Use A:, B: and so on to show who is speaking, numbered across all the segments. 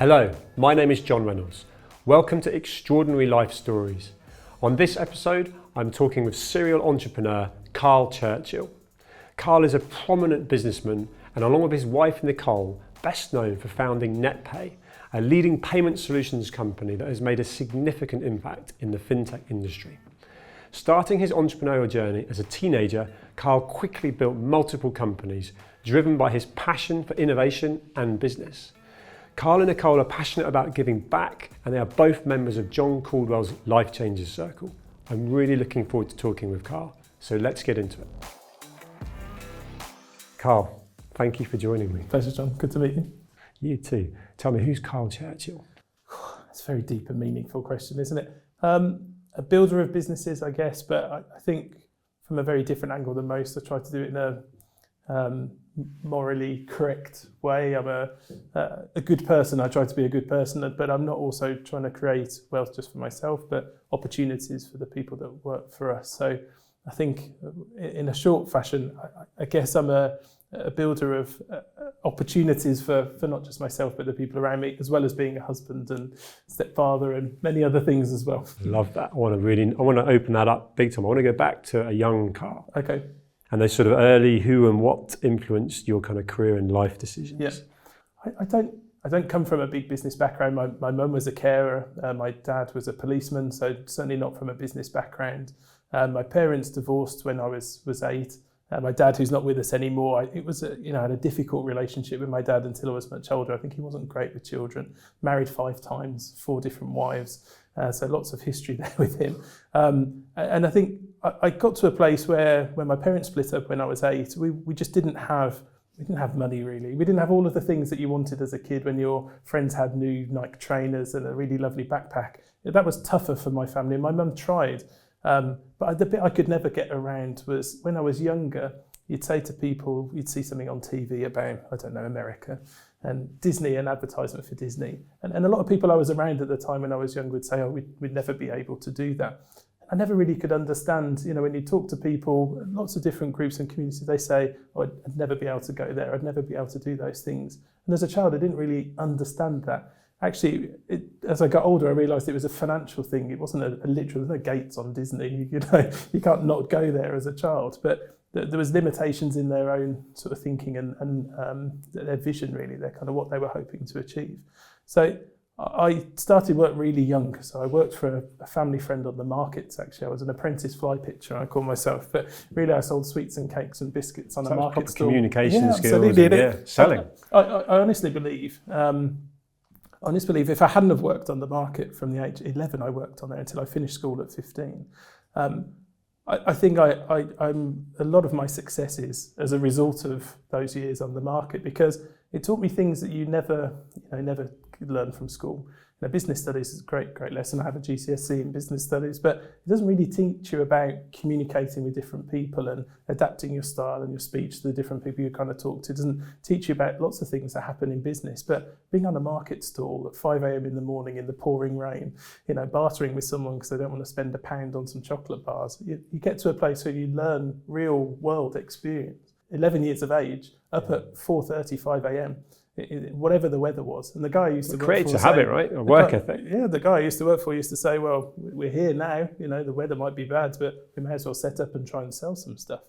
A: Hello, my name is John Reynolds. Welcome to Extraordinary Life Stories. On this episode, I'm talking with serial entrepreneur Carl Churchill. Carl is a prominent businessman and along with his wife Nicole, best known for founding NetPay, a leading payment solutions company that has made a significant impact in the fintech industry. Starting his entrepreneurial journey as a teenager, Carl quickly built multiple companies driven by his passion for innovation and business. Carl and Nicole are passionate about giving back and they are both members of John Caudwell's Life Changers Circle. I'm really looking forward to talking with Carl, so let's get into it. Carl, thank you for joining me.
B: Pleasure, John. Good to meet you.
A: You too. Tell me, who's Carl Churchill?
B: It's a very deep and meaningful question, isn't it? A builder of businesses, I guess, but I think from a very different angle than most. I try to do it in a morally correct way. I'm a good person. I try to be a good person, but I'm not also trying to create wealth just for myself, but opportunities for the people that work for us. So I think in a short fashion, I guess I'm a builder of opportunities for not just myself, but the people around me, as well as being a husband and stepfather and many other things as well.
A: Love that. I want to open that up big time. I want to go back to a young Carl.
B: Okay.
A: And those sort of early who and what influenced your kind of career and life decisions.
B: Yeah. I don't come from a big business background. My mum was a carer. My dad was a policeman, so certainly not from a business background. My parents divorced when I was 8. My dad, who's not with us anymore, I had a difficult relationship with my dad until I was much older. I think he wasn't great with children. Married 5 times, 4 different wives, so lots of history there with him. And I think I got to a place where when my parents split up when I was 8, we just didn't have money really. We didn't have all of the things that you wanted as a kid when your friends had new Nike trainers and a really lovely backpack. That was tougher for my family. My mum tried. But the bit I could never get around was when I was younger, you'd say to people, you'd see something on TV about, I don't know, America and Disney, an advertisement for Disney. And a lot of people I was around at the time when I was young would say, oh, we'd never be able to do that. I never really could understand, when you talk to people, lots of different groups and communities, they say, oh, I'd never be able to go there. I'd never be able to do those things. And as a child, I didn't really understand that. Actually, as I got older, I realised it was a financial thing. It wasn't a literal, there's no gates on Disney. You can't not go there as a child. But there was limitations in their own sort of thinking and their vision, really. They're kind of what they were hoping to achieve. So I started work really young. So I worked for a family friend on the markets, actually. I was an apprentice fly pitcher, I call myself. But really, I sold sweets and cakes and biscuits on a market stall.
A: Communication skills. And, selling.
B: I honestly believe... if I hadn't have worked on the market from the age 11, I worked on there until I finished school at 15. I think I'm a lot of my successes as a result of those years on the market because it taught me things that you never could learn from school. Business studies is a great lesson. I have a GCSE in business studies, but it doesn't really teach you about communicating with different people and adapting your style and your speech to the different people you kind of talk to. It doesn't teach you about lots of things that happen in business, but being on a market stall at 5 a.m. in the morning in the pouring rain, bartering with someone because they don't want to spend £1 on some chocolate bars, you get to a place where you learn real world experience. 11 years of age, up at 4:30, 5 a.m., whatever the weather was. And the guy I used to work for...
A: Creates a habit, right? A work ethic.
B: Yeah, the guy I used to work for used to say, well, we're here now, the weather might be bad, but we may as well set up and try and sell some stuff.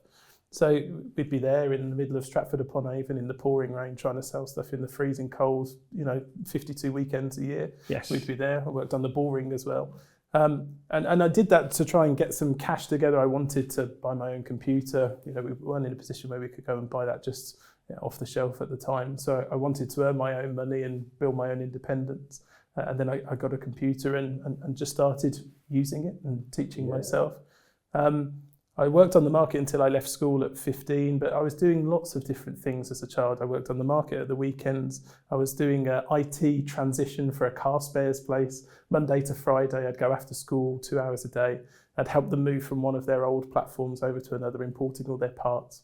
B: So we'd be there in the middle of Stratford-upon-Avon in the pouring rain trying to sell stuff in the freezing cold, 52 weekends a year. Yes. We'd be there. I worked on the bull ring as well. And I did that to try and get some cash together. I wanted to buy my own computer. We weren't in a position where we could go and buy that just off the shelf at the time. So I wanted to earn my own money and build my own independence. And then I got a computer and just started using it and teaching myself. I worked on the market until I left school at 15, but I was doing lots of different things as a child. I worked on the market at the weekends. I was doing an IT transition for a car spares place. Monday to Friday, I'd go after school 2 hours a day. I'd help them move from one of their old platforms over to another, importing all their parts.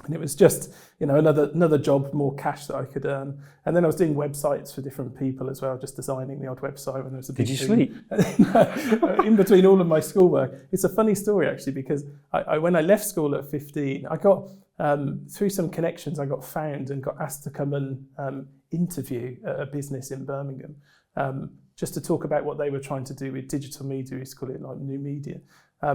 B: And it was just, another job, more cash that I could earn. And then I was doing websites for different people as well, just designing the odd website when there was a big
A: Did you sleep?
B: In between all of my schoolwork. It's a funny story, actually, because when I left school at 15, I got through some connections, I got found and got asked to come and interview at a business in Birmingham, just to talk about what they were trying to do with digital media. We used to call it like new media. I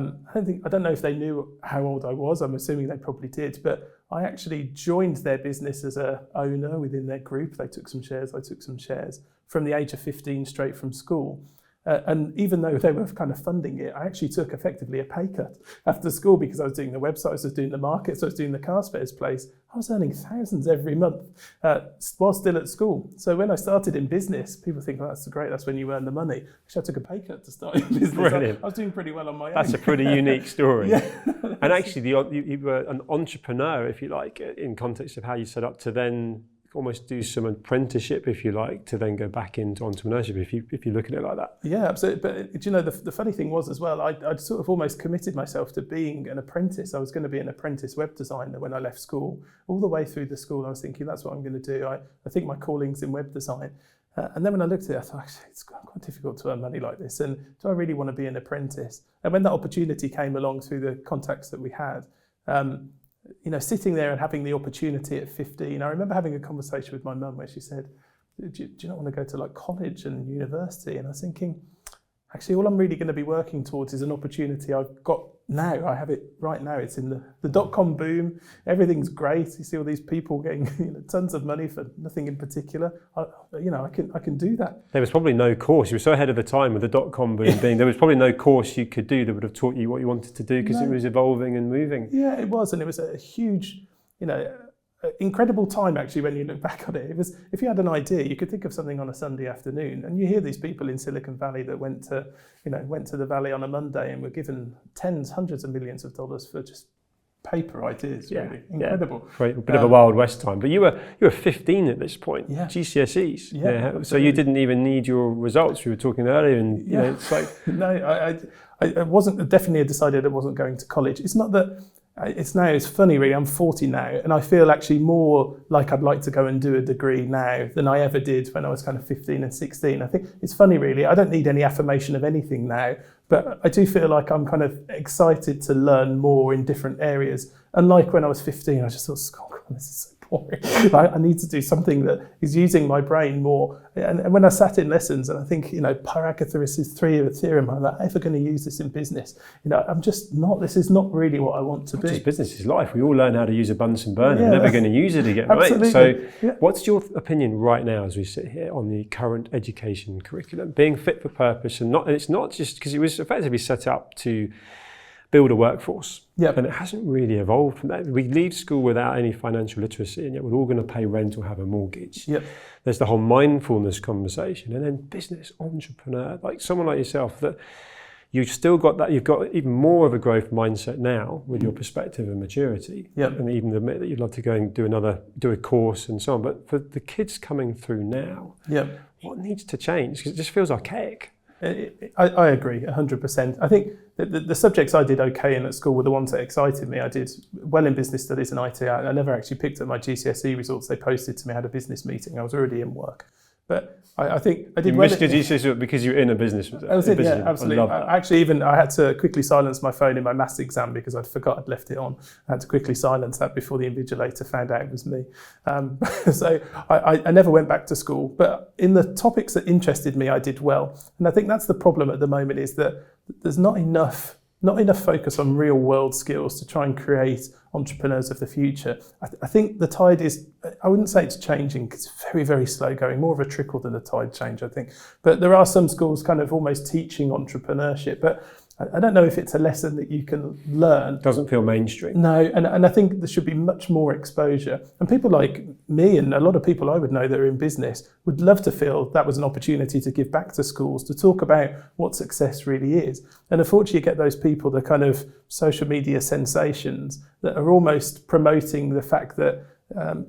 B: don't know if they knew how old I was. I'm assuming they probably did, but I actually joined their business as a owner within their group. They took some shares, I took some shares from the age of 15 straight from school. And even though they were kind of funding it, I actually took effectively a pay cut after school because I was doing the website, I was doing the markets, I was doing the car spares place. I was earning thousands every month while still at school. So when I started in business, people think, well, that's great, that's when you earn the money. Actually, I took a pay cut to start in business.
A: Brilliant.
B: I was doing pretty well on my own.
A: That's a pretty unique story.
B: Yeah.
A: And actually, you were an entrepreneur, if you like, in context of how you set up to then almost do some apprenticeship, if you like, to then go back into entrepreneurship, if you look at it like that.
B: Yeah, absolutely. But you know, the funny thing was as well, I'd sort of almost committed myself to being an apprentice. I was going to be an apprentice web designer when I left school. All the way through the school, I was thinking, that's what I'm going to do. I think my calling's in web design. And then when I looked at it, I thought, actually, it's quite difficult to earn money like this. And do I really want to be an apprentice? And when that opportunity came along through the contacts that we had, you know, sitting there and having the opportunity at 15, I remember having a conversation with my mum where she said, do you not want to go to like college and university? And I was thinking, actually, all I'm really going to be working towards is an opportunity I've got now. I have it right now. It's in the dot-com boom. Everything's great. You see all these people getting tons of money for nothing in particular. I can do that.
A: There was probably no course. You were so ahead of the time with the dot-com boom being. There was probably no course you could do that would have taught you what you wanted to do because it was evolving and moving.
B: Yeah, it was, and it was a huge, incredible time actually when you look back on it. It was, if you had an idea, you could think of something on a Sunday afternoon, and you hear these people in Silicon Valley that went to the Valley on a Monday and were given hundreds of millions of dollars for just paper ideas. Really incredible.
A: Yeah. A bit of a Wild West time. But you were 15 at this point.
B: Yeah.
A: GCSEs.
B: Yeah.
A: So you didn't even need your results. We were talking earlier, and it's like
B: no, I wasn't definitely decided I wasn't going to college. It's not that. It's funny really, I'm 40 now and I feel actually more like I'd like to go and do a degree now than I ever did when I was kind of 15 and 16. I think it's funny really, I don't need any affirmation of anything now, but I do feel like I'm kind of excited to learn more in different areas. Unlike when I was 15, I just thought, oh God, this is so boring. I need to do something that is using my brain more. And when I sat in lessons and I think, Pythagoras' theorem, I'm not ever going to use this in business. I'm just not, this is not really what I want to be.
A: Just business is life. We all learn how to use a Bunsen burner. We're never going to use it again,
B: absolutely.
A: Right? So what's your opinion right now as we sit here on the current education curriculum, being fit for purpose and it's not just because it was effectively set up to build a workforce.
B: Yep.
A: And it hasn't really evolved from that. We leave school without any financial literacy and yet we're all going to pay rent or have a mortgage.
B: Yep.
A: There's the whole mindfulness conversation and then business entrepreneur, like someone like yourself that you've still got that, you've got even more of a growth mindset now with your perspective and maturity.
B: Yep.
A: And even admit that you'd love to go and do a course and so on. But for the kids coming through now, what needs to change? Because it just feels archaic.
B: I agree 100%. I think the subjects I did okay in at school were the ones that excited me. I did well in business studies and IT. I never actually picked up my GCSE results. They posted to me, I had a business meeting. I was already in work. But I think I did
A: well. You missed your GCSE because you were in a business.
B: I was in, yeah, absolutely. I had to quickly silence my phone in my maths exam because I forgot I'd left it on. I had to quickly silence that before the invigilator found out it was me. So I never went back to school. But in the topics that interested me, I did well. And I think that's the problem at the moment is that there's not enough focus on real world skills to try and create entrepreneurs of the future. I think the tide is, I wouldn't say it's changing because it's very, very slow going, more of a trickle than a tide change, I think. But there are some schools kind of almost teaching entrepreneurship, but I don't know if it's a lesson that you can learn.
A: Doesn't feel mainstream.
B: No, and I think there should be much more exposure. And people like me and a lot of people I would know that are in business would love to feel that was an opportunity to give back to schools, to talk about what success really is. And unfortunately, you get those people, the kind of social media sensations that are almost promoting the fact that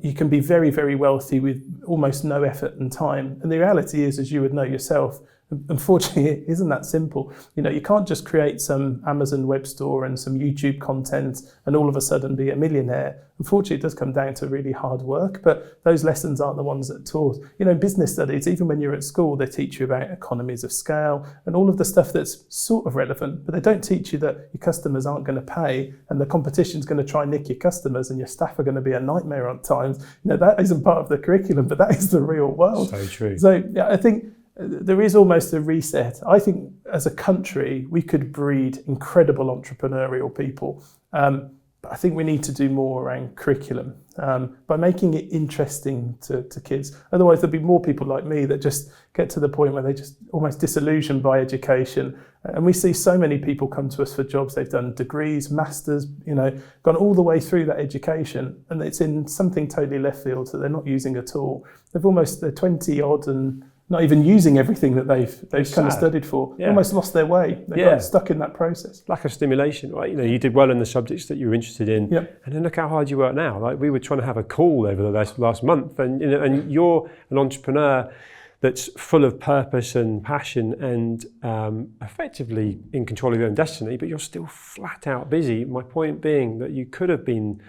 B: you can be very, very wealthy with almost no effort and time. And the reality is, as you would know yourself, Unfortunately, it isn't that simple. You can't just create some Amazon web store and some YouTube content and all of a sudden be a millionaire. Unfortunately, it does come down to really hard work, but those lessons aren't the ones that are taught. In business studies, even when you're at school, they teach you about economies of scale and all of the stuff that's sort of relevant, but they don't teach you that your customers aren't going to pay and the competition's going to try and nick your customers and your staff are going to be a nightmare at times. That isn't part of the curriculum, but that is the real world.
A: So true.
B: So yeah, I think there is almost a reset. I think as a country, we could breed incredible entrepreneurial people. But I think we need to do more around curriculum by making it interesting to kids. Otherwise, there'll be more people like me that just get to the point where they just almost disillusioned by education. And we see so many people come to us for jobs. They've done degrees, masters, gone all the way through that education, and it's in something totally left field that they're not using at all. They're 20 odd and not even using everything that they've kind of studied for.
A: Yeah.
B: Almost lost their way. They got stuck in that process.
A: Lack of stimulation, right? You did well in the subjects that you were interested in,
B: Yep.
A: and then look how hard you work now. Like we were trying to have a call over the last month, and you're an entrepreneur that's full of purpose and passion and effectively in control of your own destiny, but you're still flat out busy. My point being that you could have been,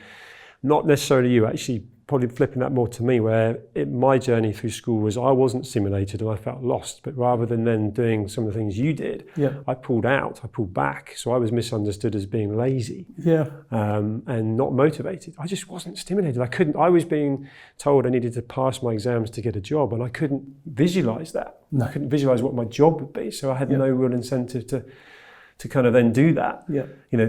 A: not necessarily you, actually probably flipping that more to me, where my journey through school was I wasn't stimulated and I felt lost, but rather than then doing some of the things you did, I pulled back. So I was misunderstood as being lazy and not motivated. I just wasn't stimulated. I was being told I needed to pass my exams to get a job, and I couldn't visualize that.
B: No.
A: I couldn't visualize what my job would be. So I had no real incentive to kind of then do that.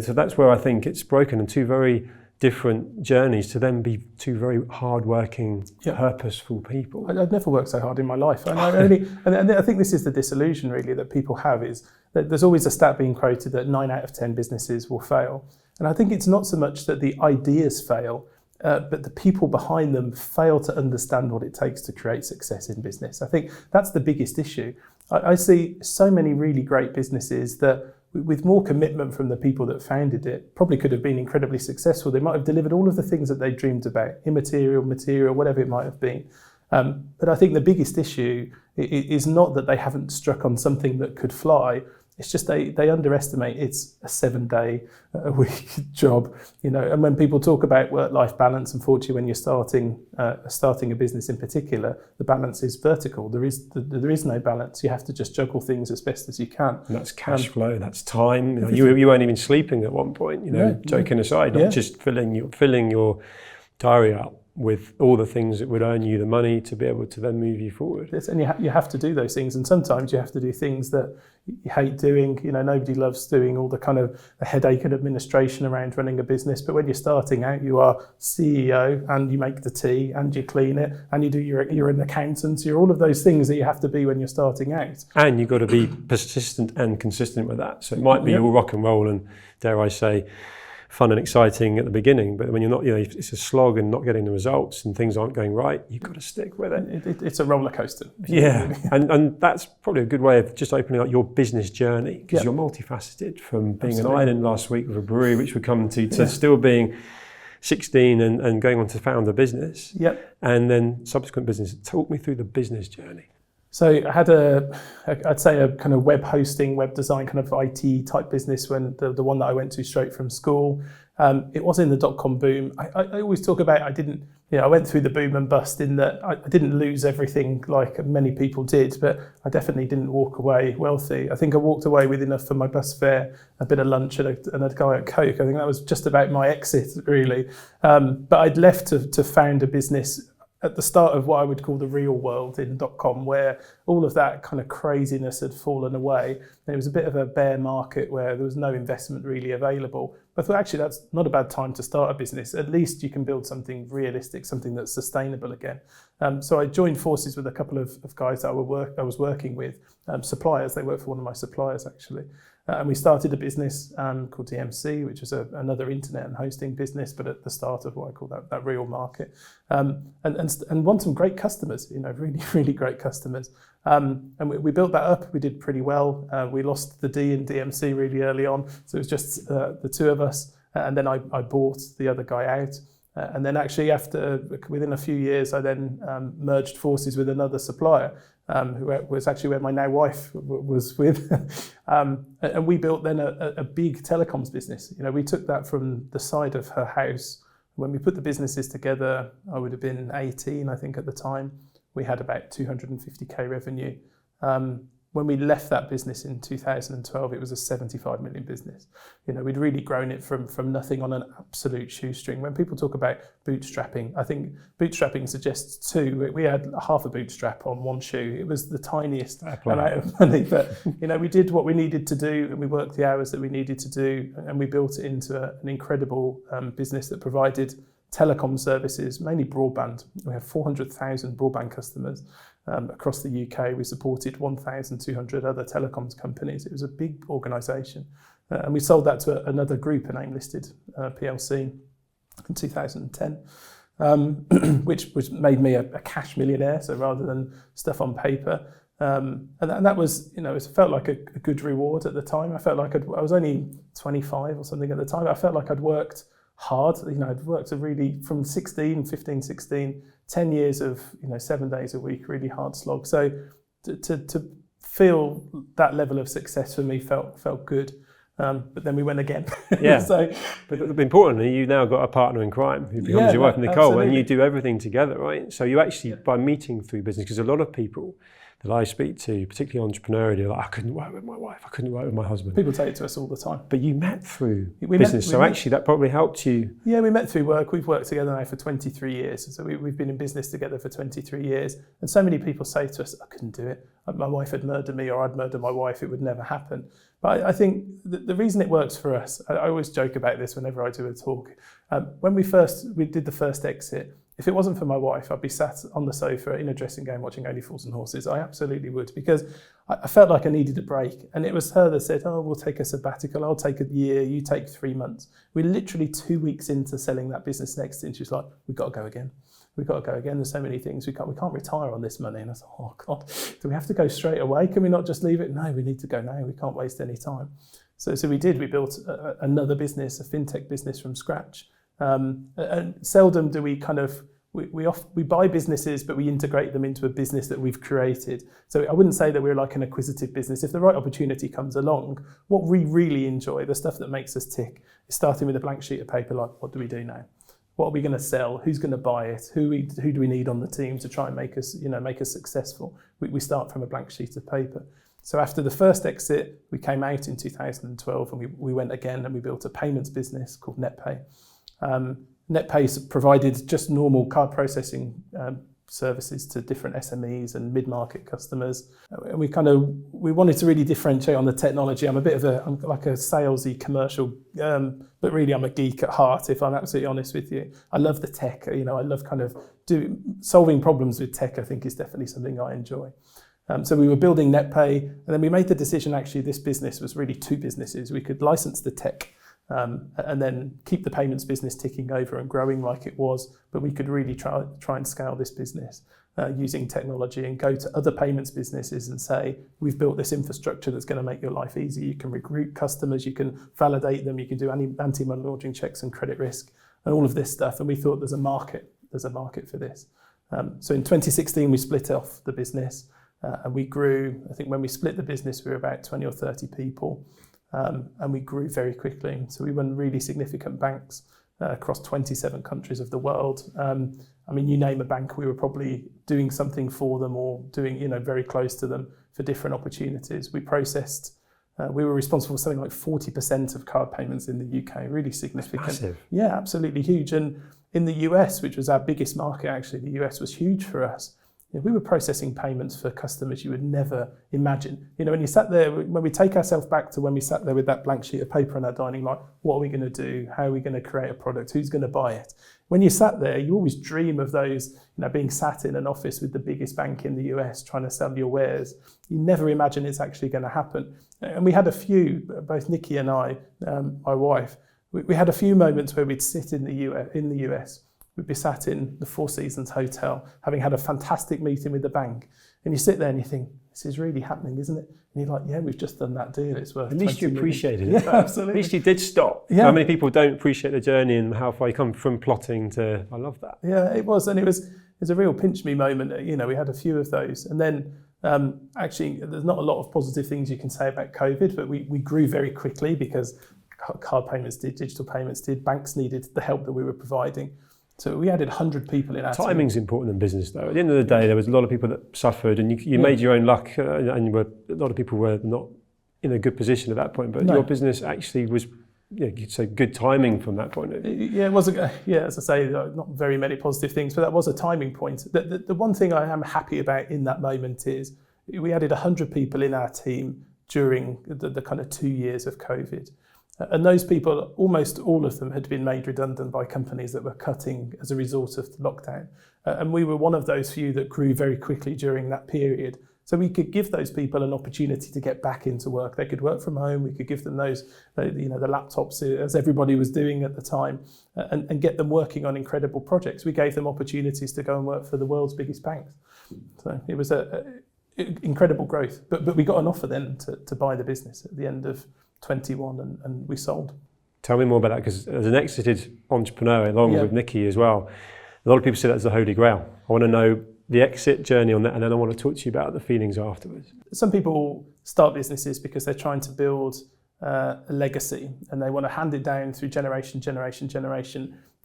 A: So that's where I think it's broken, and two very different journeys to then be two very hard-working, purposeful people.
B: I've never worked so hard in my life. And I think this is the disillusion really that people have, is that there's always a stat being quoted that 9 out of 10 businesses will fail. And I think it's not so much that the ideas fail, but the people behind them fail to understand what it takes to create success in business. I think that's the biggest issue. I see so many really great businesses that with more commitment from the people that founded it, probably could have been incredibly successful. They might have delivered all of the things that they dreamed about, immaterial, material, whatever it might have been. But I think the biggest issue is not that they haven't struck on something that could fly. It's just they underestimate it's a 7-day-a-week job, And when people talk about work-life balance, unfortunately, when you're starting a business in particular, the balance is vertical. There is no balance. You have to just juggle things as best as you can.
A: And that's cash flow. That's time. You weren't even sleeping at one point. Joking aside, not just filling your diary up with all the things that would earn you the money to be able to then move you forward.
B: Yes, and you have to do those things, and sometimes you have to do things that you hate doing. Nobody loves doing all the kind of the headache and administration around running a business, but when you're starting out, you are CEO and you make the tea and you clean it and you're an accountant. You're all of those things that you have to be when you're starting out. And
A: you've got to be persistent and consistent with that. So it might be all rock and roll and, dare I say, fun and exciting at the beginning, but when you're not, it's a slog and not getting the results and things aren't going right, you've got to stick with it.
B: It's a roller coaster.
A: Yeah, and that's probably a good way of just opening up your business journey, because you're multifaceted, from being an island last week with a brewery, which we're coming to still being 16 and going on to found a business, and then subsequent business. Talk me through the business journey.
B: So I had I'd say a kind of web hosting, web design kind of IT type business, when the one that I went to straight from school. It was in the dot-com boom. I always talk about I went through the boom and bust, in that I didn't lose everything like many people did, but I definitely didn't walk away wealthy. I think I walked away with enough for my bus fare, a bit of lunch and a guy at Coke. I think that was just about my exit, really. But I'd left to found a business at the start of what I would call the real world in .com, where all of that kind of craziness had fallen away. And it was a bit of a bear market where there was no investment really available. But I thought, actually, that's not a bad time to start a business. At least you can build something realistic, something that's sustainable again. So I joined forces with a couple of guys that I was working with, suppliers. They worked for one of my suppliers, actually. And we started a business called DMC, which was another internet and hosting business, but at the start of what I call that real market. And won some great customers, really, really great customers. And we built that up. We did pretty well. We lost the D in DMC really early on. So it was just the two of us. And then I bought the other guy out. And then actually within a few years, I then merged forces with another supplier, who was actually where my now wife was with. And we built then a big telecoms business. We took that from the side of her house. When we put the businesses together, I would have been 18, I think, at the time. We had about 250k revenue. When we left that business in 2012, it was a 75 million business. We'd really grown it from nothing on an absolute shoestring. When people talk about bootstrapping, I think bootstrapping suggests two. We had half a bootstrap on one shoe. It was the tiniest amount of money, but we did what we needed to do, and we worked the hours that we needed to do, and we built it into an incredible business that provided telecom services, mainly broadband. We had 400,000 broadband customers across the UK. We supported 1,200 other telecoms companies. It was a big organisation. And we sold that to another group, an AIM-listed PLC, in 2010, which made me a cash millionaire, so rather than stuff on paper. And that was, it felt like a good reward at the time. I felt like I was only 25 or something at the time. I felt like I'd worked hard. I'd worked from 15, 16, 10 years of, 7 days a week, really hard slog. So to feel that level of success for me felt good. But then we went again.
A: Yeah. But importantly, you've now got a partner in crime who becomes your wife, Nicole, absolutely. And you do everything together, right? So you actually, by meeting through business, because a lot of people that I speak to, particularly entrepreneurial, they're like, I couldn't work with my wife, I couldn't work with my husband.
B: People say it to us all the time.
A: But you met through business, so actually that probably helped you. Yeah,
B: we met through work. We've worked together now for 23 years. So we've been in business together for 23 years. And so many people say to us, I couldn't do it. My wife had murdered me, or I'd murder my wife, it would never happen. But I think the reason it works for us, I always joke about this whenever I do a talk. When we did the first exit, if it wasn't for my wife, I'd be sat on the sofa in a dressing gown watching Only Fools and Horses. I absolutely would, because I felt like I needed a break. And it was her that said, we'll take a sabbatical. I'll take a year. You take 3 months. We're literally 2 weeks into selling that business next to, and she was like, we've got to go again. We've got to go again. There's so many things. We can't retire on this money. And I thought, oh God, do we have to go straight away? Can we not just leave it? No, we need to go now. We can't waste any time. So we did. We built another business, a fintech business from scratch. And seldom do we we buy businesses, but we integrate them into a business that we've created. So I wouldn't say that we're like an acquisitive business. If the right opportunity comes along, what we really enjoy, the stuff that makes us tick, is starting with a blank sheet of paper, like, what do we do now? What are we going to sell? Who's going to buy it? Who do we need on the team to try and make us successful? We start from a blank sheet of paper. So after the first exit, we came out in 2012, and we went again, and we built a payments business called NetPay. NetPay provided just normal card processing services to different SMEs and mid-market customers. And we wanted to really differentiate on the technology. I'm like a salesy commercial, but really I'm a geek at heart, if I'm absolutely honest with you. I love the tech. I love solving problems with tech. I think is definitely something I enjoy. So we were building NetPay, and then we made the decision, actually, this business was really two businesses. We could license the tech and then keep the payments business ticking over and growing like it was, but we could really try and scale this business using technology and go to other payments businesses and say, we've built this infrastructure that's going to make your life easy. You can recruit customers, you can validate them, you can do anti-money laundering checks and credit risk and all of this stuff. And we thought there's a market for this. So in 2016, we split off the business and we grew. I think when we split the business, we were about 20 or 30 people. And we grew very quickly. So we won really significant banks across 27 countries of the world. You name a bank, we were probably doing something for them or doing, very close to them for different opportunities. We were responsible for something like 40% of card payments in the UK, really significant.
A: That's massive.
B: Yeah, absolutely huge. And in the US, which was our biggest market, actually, the US was huge for us. We were processing payments for customers you would never imagine. When you sat there, when we take ourselves back to when we sat there with that blank sheet of paper on our dining, like, what are we going to do? How are we going to create a product? Who's going to buy it? When you sat there, you always dream of those, being sat in an office with the biggest bank in the US trying to sell your wares. You never imagine it's actually going to happen. And we had a few, both Nikki and I, my wife, we had a few moments where we'd sit in the US we'd be sat in the Four Seasons Hotel, having had a fantastic meeting with the bank. And you sit there and you think, this is really happening, isn't it? And you're like, yeah, we've just done that deal. It's worth.
A: At least you appreciated it.
B: Yeah, absolutely.
A: At least you did stop.
B: Yeah.
A: How many people don't appreciate the journey and how far you come from plotting to? I love that.
B: Yeah, it was, and it was a real pinch me moment. You know, we had a few of those, and then actually, there's not a lot of positive things you can say about COVID, but we grew very quickly because card payments did, digital payments did, banks needed the help that we were providing. So we added 100 people in our team.
A: Timing's important in business, though. At the end of the day, there was a lot of people that suffered, and you made your own luck, and a lot of people were not in a good position at that point. But your business actually was, you'd say, good timing from that point of view.
B: Yeah, it was. As I say, not very many positive things, but that was a timing point. The one thing I am happy about in that moment is we added 100 people in our team during the kind of 2 years of COVID. And those people, almost all of them had been made redundant by companies that were cutting as a result of the lockdown. And we were one of those few that grew very quickly during that period. So we could give those people an opportunity to get back into work. They could work from home. We could give them the laptops, as everybody was doing at the time, and get them working on incredible projects. We gave them opportunities to go and work for the world's biggest banks. So it was incredible growth. But we got an offer then to buy the business at the end of 21, and we sold.
A: Tell me more about that, because as an exited entrepreneur, along with Nikki as well, a lot of people say that's the holy grail. I want to know the exit journey on that, and then I want to talk to you about the feelings afterwards.
B: Some people start businesses because they're trying to build a legacy, and they want to hand it down through generation.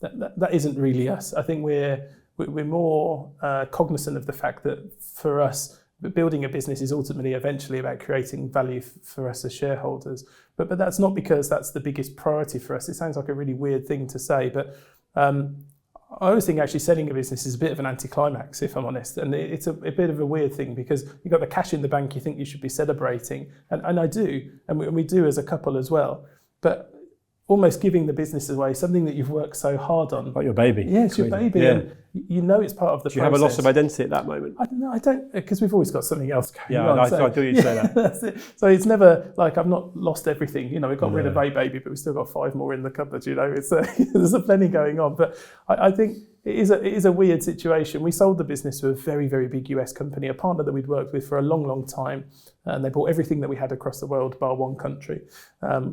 B: That isn't really us. I think we're more cognizant of the fact that for us, building a business is ultimately eventually about creating value for us as shareholders. But that's not because that's the biggest priority for us. It sounds like a really weird thing to say, but I always think actually selling a business is a bit of an anticlimax, if I'm honest. And it's a bit of a weird thing because you've got the cash in the bank, you think you should be celebrating. And I do, and we do as a couple as well. But almost giving the business away, something that you've worked so hard on.
A: Like your baby.
B: Yeah, it's your baby. Yeah. And you know it's part of the process.
A: Do you have a loss of identity at that moment?
B: I don't, because we've always got something else going on.
A: Yeah, I thought you'd say that.
B: That's it. So it's never like I've not lost everything. We got rid of a baby, but we still got 5 more in the cupboard. It's there's plenty going on. But I think it is a weird situation. We sold the business to a very, very big US company, a partner that we'd worked with for a long, long time. And they bought everything that we had across the world, bar one country.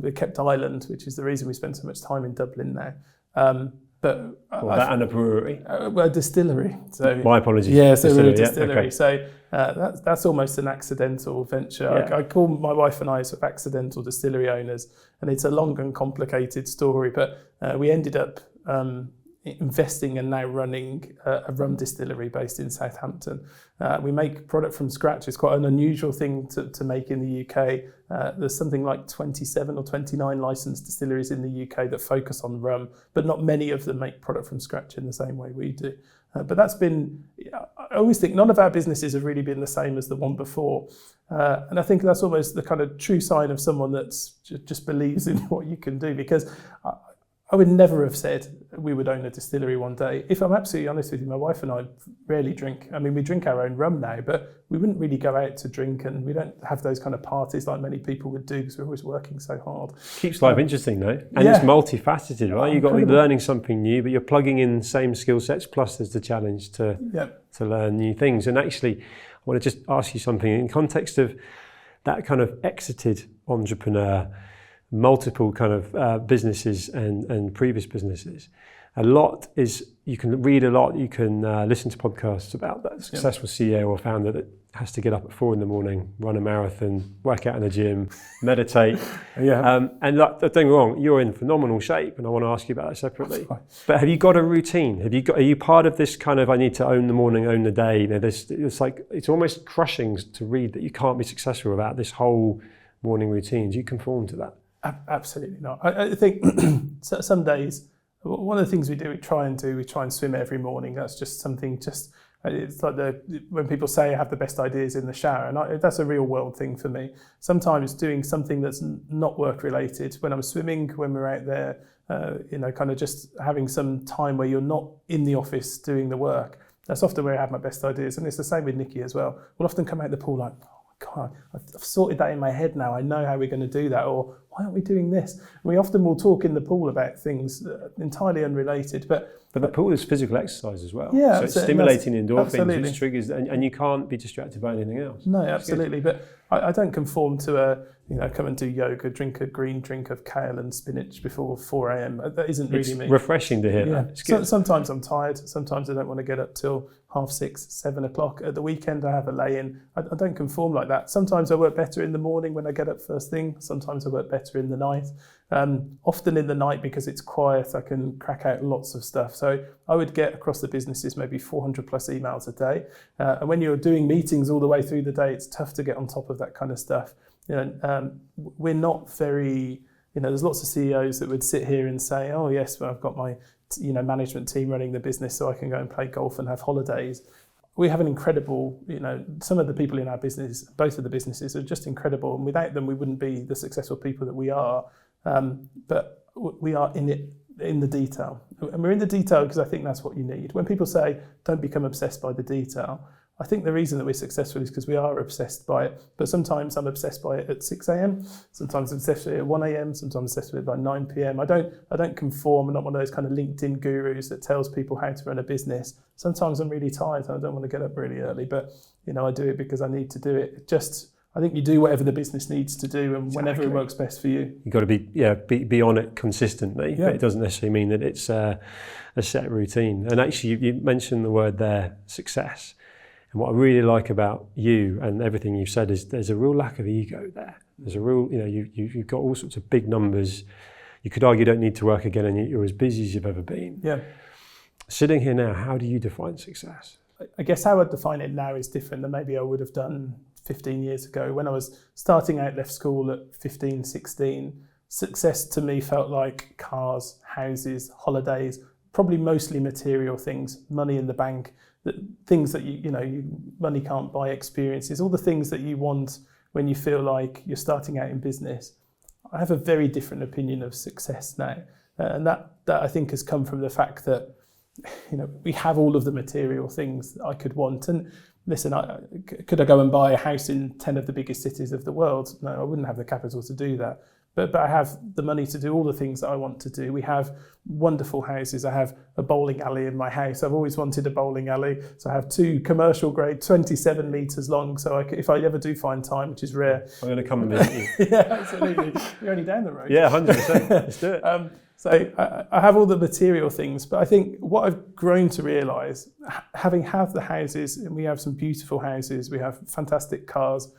B: We kept Ireland, which is the reason we spend so much time in Dublin now.
A: That and a brewery?
B: A distillery. So
A: my apologies.
B: Yeah, so we're a distillery.
A: Okay.
B: So that's almost an accidental venture. Yeah. I call my wife and I sort of accidental distillery owners, and it's a long and complicated story, but we ended up investing and now running a rum distillery based in Southampton. We make product from scratch. It's quite an unusual thing to make in the UK. There's something like 27 or 29 licensed distilleries in the UK that focus on rum, but not many of them make product from scratch in the same way we do. But that's been, I always think none of our businesses have really been the same as the one before. And I think that's almost the kind of true sign of someone that's just believes in what you can do, because I would never have said we would own a distillery one day. If I'm absolutely honest with you, my wife and I rarely drink. I mean, we drink our own rum now, but we wouldn't really go out to drink, and we don't have those kind of parties like many people would do because we're always working so hard.
A: Keeps life interesting though, and it's multifaceted, right? You've got to be learning something new, but you're plugging in the same skill sets, plus there's the challenge to learn new things. And actually, I want to just ask you something in context of that kind of exited entrepreneur, multiple kind of businesses and previous businesses. A lot is, you can read a lot, you can listen to podcasts about that successful CEO or founder that has to get up at 4 a.m, run a marathon, work out in the gym, meditate. And don't get me wrong, you're in phenomenal shape, and I want to ask you about that separately. But have you got a routine? Are you part of this kind of, I need to own the morning, own the day? It's almost crushing to read that you can't be successful without this whole morning routine. Do you conform to that?
B: Absolutely not. I think some days, one of the things we try and swim every morning. That's just something, it's like when people say I have the best ideas in the shower, and that's a real world thing for me. Sometimes doing something that's not work related, when I'm swimming, when we're out there, kind of just having some time where you're not in the office doing the work. That's often where I have my best ideas. And it's the same with Nikki as well. We'll often come out the pool like, God, I've sorted that in my head now. I know how we're going to do that. Or why aren't we doing this? And we often will talk in the pool about things entirely unrelated. But
A: the pool is physical exercise as well.
B: Yeah,
A: so it's stimulating endorphins,
B: absolutely.
A: which triggers, and you can't be distracted by anything else.
B: No, absolutely. But I don't conform to come and do yoga, drink a green drink of kale and spinach before 4 a.m. That isn't really me.
A: It's refreshing to hear that. It's good.
B: Sometimes I'm tired. Sometimes I don't want to get up till 6:30, 7 o'clock. At the weekend, I have a lay-in. I don't conform like that. Sometimes I work better in the morning when I get up first thing. Sometimes I work better in the night. Often in the night, because it's quiet, I can crack out lots of stuff. So I would get across the businesses maybe 400 plus emails a day. And when you're doing meetings all the way through the day, it's tough to get on top of that kind of stuff. We're not very, there's lots of CEOs that would sit here and say, oh yes, well, I've got my management team running the business so I can go and play golf and have holidays. We have an incredible, some of the people in our business, both of the businesses are just incredible. And without them, we wouldn't be the successful people that we are. But we are in the detail. And we're in the detail because I think that's what you need. When people say, don't become obsessed by the detail, I think the reason that we're successful is because we are obsessed by it. But sometimes I'm obsessed by it at 6 a.m. Sometimes I'm obsessed with it at 1 a.m. Sometimes I'm obsessed with it by 9 p.m. I don't conform. I'm not one of those kind of LinkedIn gurus that tells people how to run a business. Sometimes I'm really tired and I don't want to get up really early. But, I do it because I need to do it. I think you do whatever the business needs to do and whenever it works best for you.
A: You've got to be on it consistently, but it doesn't necessarily mean that it's a set routine. And actually, you mentioned the word there, success. And what I really like about you and everything you've said is there's a real lack of ego there. There's a real, you've got all sorts of big numbers. You could argue you don't need to work again and you're as busy as you've ever been.
B: Yeah.
A: Sitting here now, how do you define success?
B: I guess how I define it now is different than maybe I would have done 15 years ago. When I was starting out, left school at 15, 16, success to me felt like cars, houses, holidays, probably mostly material things, money in the bank, things that money can't buy, experiences, all the things that you want when you feel like you're starting out in business. I have a very different opinion of success now. And that I think has come from the fact that, we have all of the material things that I could want. And listen, could I go and buy a house in 10 of the biggest cities of the world? No, I wouldn't have the capital to do that. But I have the money to do all the things that I want to do. We have wonderful houses. I have a bowling alley in my house. I've always wanted a bowling alley. So I have 2 commercial grade, 27 metres long. So if I ever do find time, which is rare.
A: I'm going to come and visit you.
B: Yeah, absolutely. You're only down the road.
A: Yeah, 100%. Let's do it.
B: So I have all the material things, but I think what I've grown to realise, having had the houses, and we have some beautiful houses, we have fantastic cars,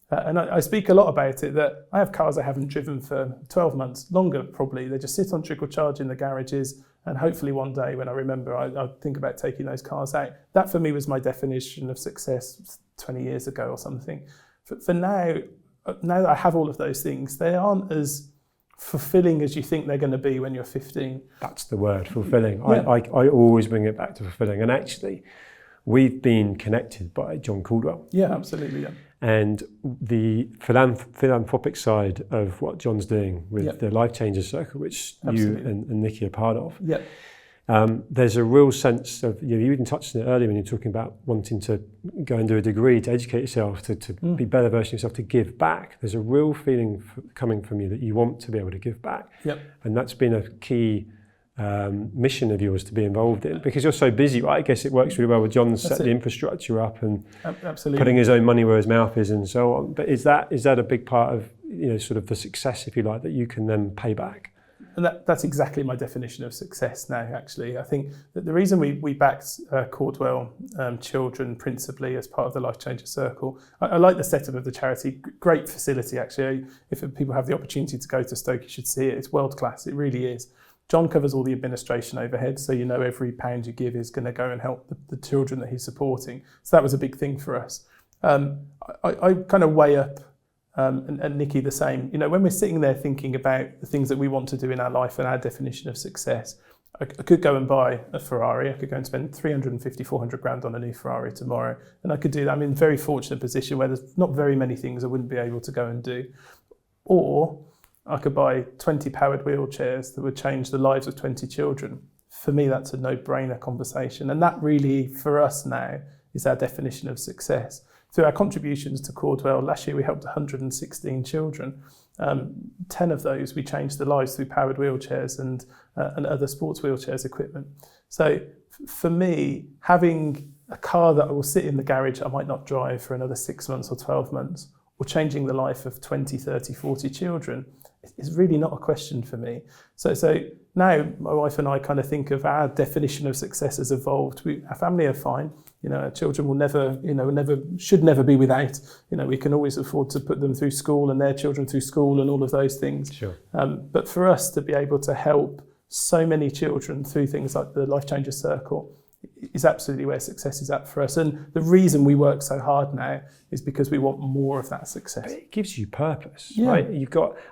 B: and I speak a lot about it, that I have cars I haven't driven for 12 months, longer probably. They just sit on trickle charge in the garages, and hopefully one day when I remember, I'll think about taking those cars out. That for me was my definition of success 20 years ago or something. For now that I have all of those things, they aren't as fulfilling as you think they're going to be when you're 15.
A: That's the word, fulfilling.
B: Yeah.
A: I always bring it back to fulfilling. And actually, we've been connected by John Caudwell.
B: Yeah, absolutely. Yeah.
A: And the philanthropic side of what John's doing with the Life Changers Circle, which you and Nikki are part of.
B: Yeah.
A: There's a real sense of, you even touched on it earlier when you're talking about wanting to go and do a degree, to educate yourself, to be a better version of yourself, to give back. There's a real feeling coming from you that you want to be able to give back.
B: Yep.
A: And that's been a key mission of yours to be involved in, because you're so busy, right? I guess it works really well with John set the infrastructure up and putting his own money where his mouth is and so on. But is that a big part of, sort of the success, if you like, that you can then pay back?
B: And that's exactly my definition of success now, actually. I think that the reason we backed Caudwell children principally as part of the Life Changer Circle, I like the setup of the charity. Great facility, actually. If people have the opportunity to go to Stoke, you should see it. It's world class. It really is. John covers all the administration overhead, so every pound you give is going to go and help the children that he's supporting. So that was a big thing for us. I kind of weigh up, and Nikki the same. When we're sitting there thinking about the things that we want to do in our life and our definition of success, I could go and buy a Ferrari. I could go and spend 350, 400 grand on a new Ferrari tomorrow. And I could do that. I'm in a very fortunate position where there's not very many things I wouldn't be able to go and do. Or I could buy 20 powered wheelchairs that would change the lives of 20 children. For me, that's a no-brainer conversation. And that really, for us now, is our definition of success. through our contributions to Caudwell, last year we helped 116 children. 10 of those we changed their lives through powered wheelchairs and other sports wheelchairs equipment. So for me, having a car that I will sit in the garage I might not drive for another 6 months or 12 months, or changing the life of 20, 30, 40 children is really not a question for me. So now my wife and I kind of think of our definition of success has evolved. Our family are fine. Our children will should never be without. We can always afford to put them through school and their children through school and all of those things.
A: Sure.
B: But for us to be able to help so many children through things like the Life Changer Circle is absolutely where success is at for us. And the reason we work so hard now is because we want more of that success.
A: But it gives you purpose,
B: Yeah.
A: right?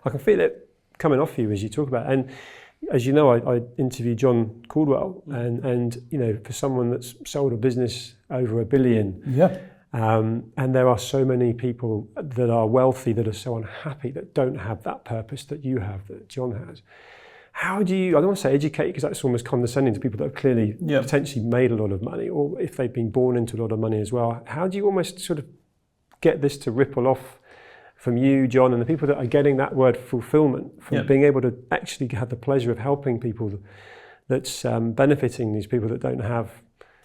A: I can feel it coming off you as you talk about it. And as you know, I interviewed John Caudwell, and for someone that's sold a business over $1 billion,
B: Yeah.
A: and there are so many people that are wealthy that are so unhappy that don't have that purpose that you have, that John has. How do you, I don't want to say educate, because that's almost condescending to people that have clearly potentially made a lot of money, or if they've been born into a lot of money as well. How do you almost sort of get this to ripple off from you, John, and the people that are getting that word fulfillment from being able to actually have the pleasure of helping people that's benefiting these people that don't have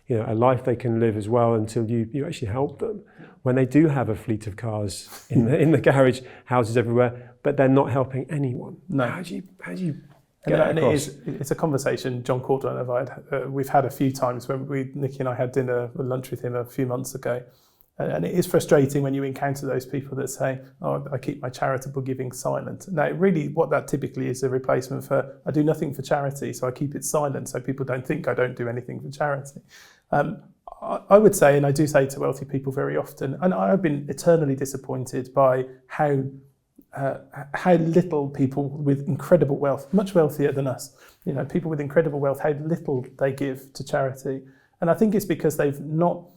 A: a life they can live as well, until you actually help them when they do have a fleet of cars in the garage, houses everywhere, but they're not helping anyone.
B: No.
A: How do you get that across?
B: It's a conversation John Caudwell and we've had a few times when Nikki and I had dinner or lunch with him a few months ago. And it is frustrating when you encounter those people that say, "Oh, I keep my charitable giving silent." Now, really, what that typically is a replacement for, "I do nothing for charity, so I keep it silent so people don't think I don't do anything for charity." I would say, and I do say to wealthy people very often, and I've been eternally disappointed by how little people with incredible wealth, much wealthier than us, people with incredible wealth, how little they give to charity. And I think it's because they've not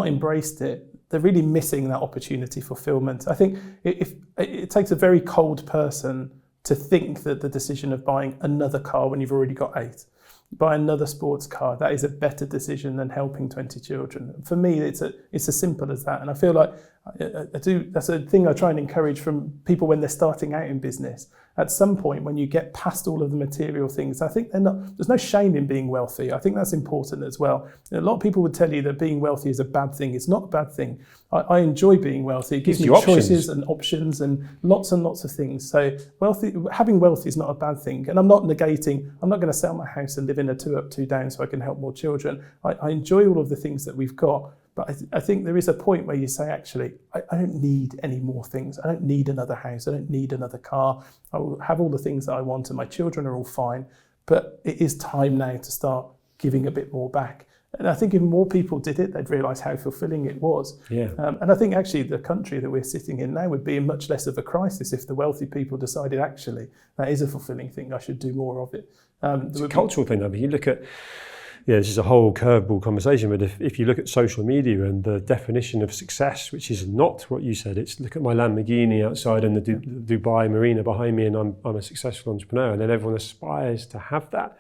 B: embraced it. They're really missing that opportunity fulfillment. I think if it takes a very cold person to think that the decision of buying another car when you've already got 8, buy another sports car, that is a better decision than helping 20 children. For me, it's as simple as that. And I feel like that's a thing I try and encourage from people when they're starting out in business. At some point, when you get past all of the material things, I think there's no shame in being wealthy. I think that's important as well. A lot of people would tell you that being wealthy is a bad thing. It's not a bad thing. I enjoy being wealthy. It gives me choices and options and lots of things. So having wealth is not a bad thing. And I'm not negating, I'm not going to sell my house and live in a 2 up, 2 down so I can help more children. I enjoy all of the things that we've got. But I think there is a point where you say, actually, I don't need any more things. I don't need another house. I don't need another car. I will have all the things that I want and my children are all fine. But it is time now to start giving a bit more back. And I think if more people did it, they'd realise how fulfilling it was.
A: Yeah.
B: And I think actually the country that we're sitting in now would be in much less of a crisis if the wealthy people decided, actually, that is a fulfilling thing. I should do more of it.
A: It's a cultural thing, though. But you look at, this is a whole curveball conversation, but if you look at social media and the definition of success, which is not what you said, it's look at my Lamborghini outside and the Dubai marina behind me and I'm a successful entrepreneur, and then everyone aspires to have that.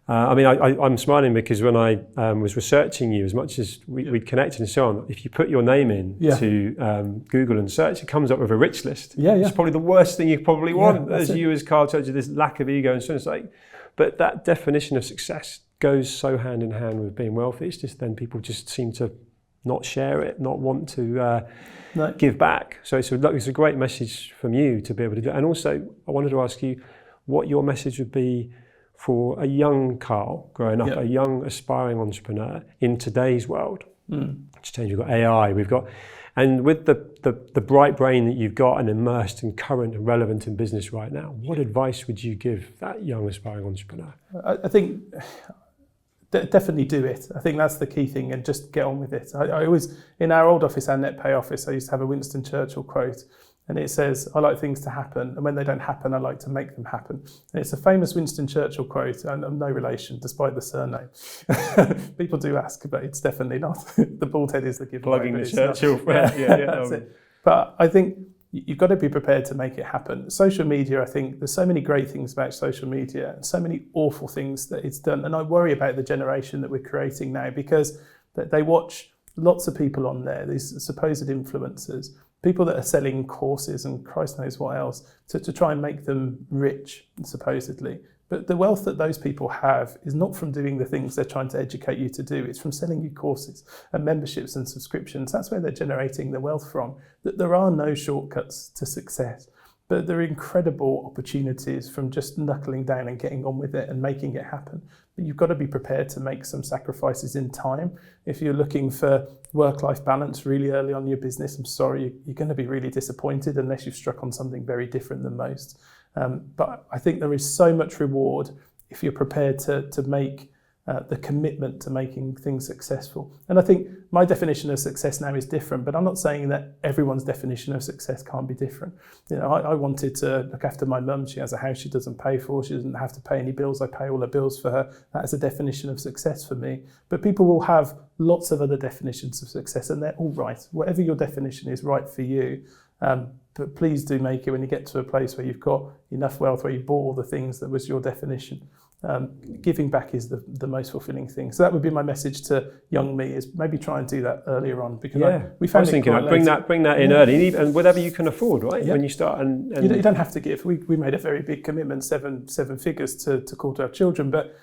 A: I'm smiling because when I was researching you, as much as we'd connected and so on, if you put your name in to Google and search, it comes up with a rich list. It's probably the worst thing you probably want as Carl tells you, this lack of ego and so on. It's like, but that definition of success goes so hand in hand with being wealthy. It's just then people just seem to not share it, not want to give back. So it's a great message from you to be able to do. And also, I wanted to ask you what your message would be for a young Carl growing up, a young aspiring entrepreneur in today's world. It's changed. We've got AI, and with the bright brain that you've got and immersed and current and relevant in business right now, what advice would you give that young aspiring entrepreneur?
B: I think definitely do it. I think that's the key thing, and just get on with it. I always, in our old office, our NetPay office, I used to have a Winston Churchill quote, and it says, "I like things to happen, and when they don't happen, I like to make them happen." And it's a famous Winston Churchill quote, and I'm no relation, despite the surname. People do ask, but it's definitely not. The bald head is the giveaway.
A: Plugging the Churchill friend.
B: That's it. But I think you've got to be prepared to make it happen. Social media, I think there's so many great things about social media and so many awful things that it's done. And I worry about the generation that we're creating now, because they watch lots of people on there, these supposed influencers, people that are selling courses and Christ knows what else to try and make them rich, supposedly. But the wealth that those people have is not from doing the things they're trying to educate you to do. It's from selling you courses and memberships and subscriptions. That's where they're generating the wealth from. That there are no shortcuts to success. But there are incredible opportunities from just knuckling down and getting on with it and making it happen. But you've got to be prepared to make some sacrifices in time. If you're looking for work-life balance really early on in your business, I'm sorry, you're going to be really disappointed unless you've struck on something very different than most. But I think there is so much reward if you're prepared to make the commitment to making things successful. And I think my definition of success now is different, but I'm not saying that everyone's definition of success can't be different. You know, I wanted to look after my mum. She has a house she doesn't pay for. She doesn't have to pay any bills. I pay all her bills for her. That is a definition of success for me. But people will have lots of other definitions of success, and they're all right. Whatever your definition is right for you. But please do make it when you get to a place where you've got enough wealth, where you've bought all the things that was your definition. Giving back is the most fulfilling thing. So that would be my message to young me, is maybe try and do that earlier on, because we found
A: bring that in early, and whatever you can afford, right? When you start, and
B: you don't have to give. We made a very big commitment, seven figures to Caudwell children, but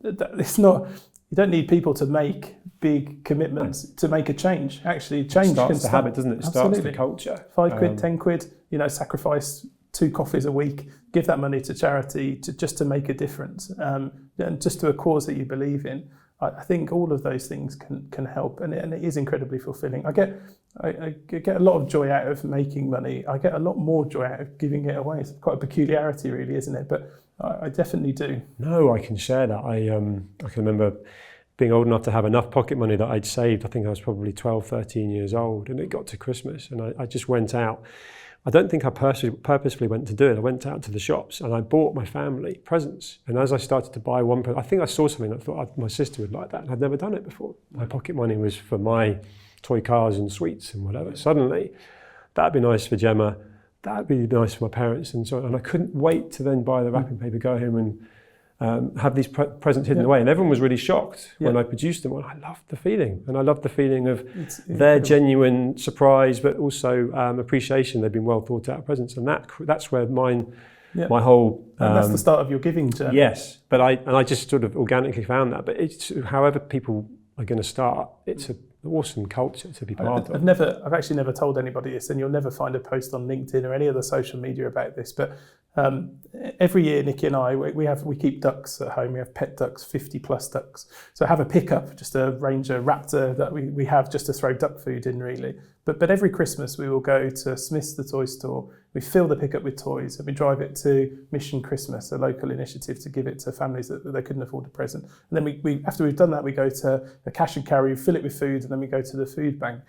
B: it's not. You don't need people to make big commitments to make a change. Actually, change
A: starts the habit, doesn't it? It starts the culture.
B: £5, £10, sacrifice 2 coffees a week, give that money to charity just to make a difference, and just to a cause that you believe in. I think all of those things can help, and it is incredibly fulfilling. I get a lot of joy out of making money. I get a lot more joy out of giving it away. It's quite a peculiarity, really, isn't it? But I definitely do.
A: No, I can share that. I can remember being old enough to have enough pocket money that I'd saved. I think I was probably 12, 13 years old, and it got to Christmas, and I just went out. I don't think I purposefully went to do it. I went out to the shops and I bought my family presents. And as I started to buy one present, I think I saw something that I thought my sister would like that. And I'd never done it before. My pocket money was for my toy cars and sweets and whatever. Suddenly, that'd be nice for Gemma. That'd be nice for my parents and so on. And I couldn't wait to then buy the wrapping paper, go home and have these presents hidden away. And everyone was really shocked when I produced them. I loved the feeling. And I loved the feeling of their genuine surprise, but also appreciation. They've been well thought out presents. And that's where my whole...
B: and that's the start of your giving journey.
A: Yes. But I just sort of organically found that. But it's however people are going to start, it's an awesome culture to be part of.
B: I've actually never told anybody this, and you'll never find a post on LinkedIn or any other social media about this, but every year Nikki and I, we keep ducks at home. We have pet ducks, 50 plus ducks. So I have a pickup, just a Ranger Raptor that we have just to throw duck food in, really. But every Christmas we will go to Smith's, the toy store. We fill the pickup with toys and we drive it to Mission Christmas, a local initiative to give it to families that they couldn't afford a present. And then we after we've done that, we go to a cash and carry, fill it with food, and then we go to the food bank.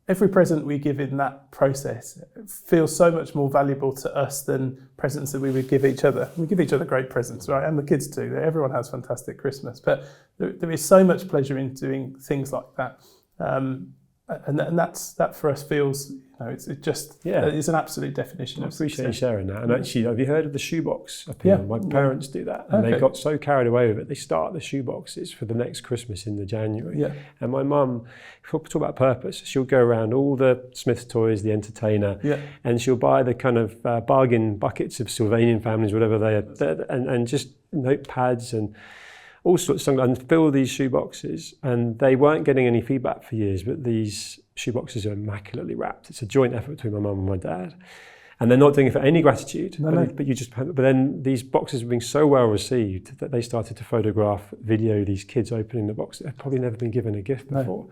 B: Every present we give in that process feels so much more valuable to us than presents that we would give each other. We give each other great presents, right? And the kids too. Everyone has fantastic Christmas. But there is so much pleasure in doing things like that. And that for us feels, it's an absolute definition of success.
A: I appreciate you sharing that. And actually, have you heard of the shoebox appeal? My parents do that, and they got so carried away with it. They start the shoeboxes for the next Christmas in the January. Yeah. And my mum, talk about purpose, she'll go around all the Smith's toys, the entertainer, and she'll buy the kind of bargain buckets of Sylvanian families, whatever they are, and just notepads and all sorts of stuff, and fill these shoeboxes. And they weren't getting any feedback for years, but these shoeboxes are immaculately wrapped. It's a joint effort between my mum and my dad. And they're not doing it for any gratitude, but then these boxes were being so well received that they started to photograph, video these kids opening the box. They've probably never been given a gift before.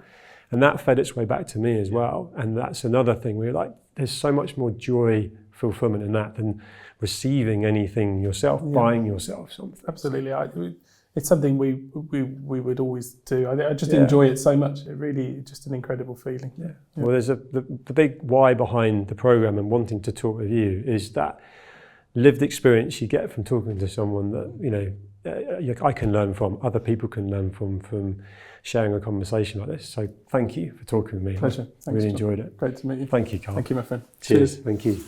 A: And that fed its way back to me as well. And that's another thing where there's so much more joy, fulfillment in that than receiving anything yourself, buying yourself something.
B: Absolutely. It's something we would always do. I just enjoy it so much. It really just an incredible feeling. Yeah.
A: Well, there's the big why behind the program and wanting to talk with you is that lived experience you get from talking to someone that I can learn from, other people can learn from sharing a conversation like this. So thank you for talking with me.
B: Pleasure.
A: I really enjoyed it.
B: Great to meet you.
A: Thank you, Carl.
B: Thank you, my friend.
A: Cheers. Thank you.